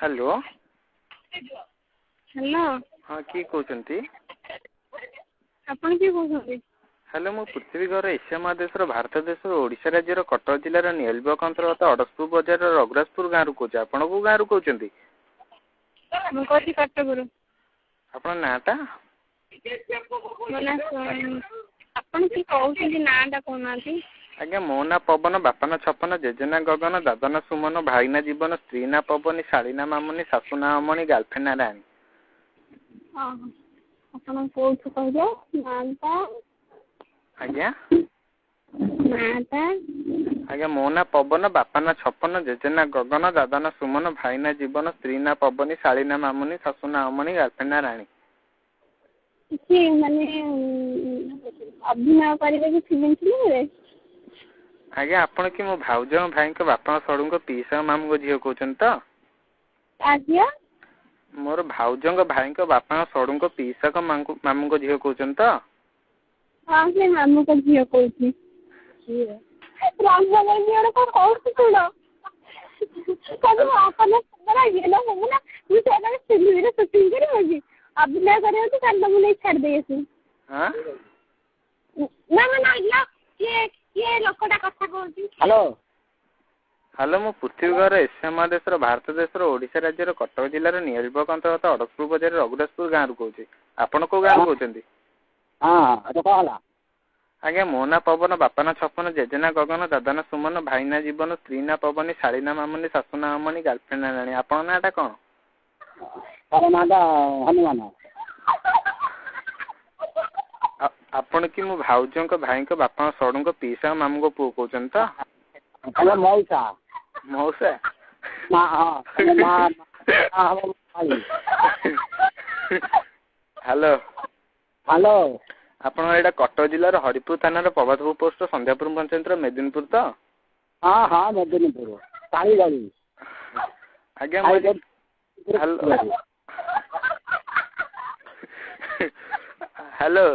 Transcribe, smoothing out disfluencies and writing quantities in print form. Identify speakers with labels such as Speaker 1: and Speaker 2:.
Speaker 1: hello
Speaker 2: hello
Speaker 1: हाँ किए कहते
Speaker 2: आपण किए कहते
Speaker 1: हेलो मु पृथ्वी घर एशिया महादेश भारत देश ओडिशा राज्य कटक जिलार नीलबक अंतर्गत अड़सपुर बजार रघुराजपुर गाँव रु कौच आप कौ गाँव रु कहते
Speaker 2: मुझे कटक
Speaker 1: आपण नाटा
Speaker 2: आपण कि कहते नाटा कहना
Speaker 1: आज्ञा मो ना पवन बापा ना छपन जेजेना गगन दादा ना सुमन भाई ना जीवन स्त्री ना पवनी शाली ना मामुनी शाशु ना अमणी गर्लफ्रेंड ना राणी
Speaker 2: आपण कोठु कहले नाटा
Speaker 1: आज्ञा
Speaker 2: नाटा
Speaker 1: आज्ञा मो ना पवन बापा ना छपन जेजेना गगन दादा ना सुमन भाई ना जीवन स्त्री ना पवनी शाली ना मामुनी शाशु ना अमणी गर्लफ्रेंड ना राणी
Speaker 2: कि माने अभिनय करिबे कि फिल्म
Speaker 1: आज्ञा आपण कि मो भाउज भाई बापा सड़ू पीसा मामू झील कहते तो
Speaker 2: आज्ञा
Speaker 1: मोर भाउज भाई बापा सड़ू पीसा मामू झील कहते तो
Speaker 2: हाँ से मामू का झील कहती अभिनय करे छाड़ दे
Speaker 1: हेलो हेलो मु पृथ्वी घर एशिया महादेश भारत देश ओडिशा राज्य कटक जिलार नीलबक अंतर्गत अड़सपुर बजार रघुराजपुर गाँव रु कौचे आपण कौ गाँव रु कहते आज्ञा मो ना पवन बापा ना छपन जेजेना गगन दादा ना सुमन भाई ना जीवन स्त्री ना पवनी शाली ना मामुनी शाशु ना अमणी गर्लफ्रेंड ना राणी आपण नाटा कौन
Speaker 2: हनुमान
Speaker 1: आपण कि मो भाउज भाई बापा सड़ू पीसा मामू पु कहते तो
Speaker 2: मौसा
Speaker 1: मौसा हेलो
Speaker 2: हेलो
Speaker 1: आपण एटा कटक जिलार हरिपुर थाना प्रभातपुर पोस्ट संध्यापुर पंचायत मेदिनीपुर तो
Speaker 2: हाँ हाँ मेदिनीपुर काली गली
Speaker 1: आज्ञा हेलो हेलो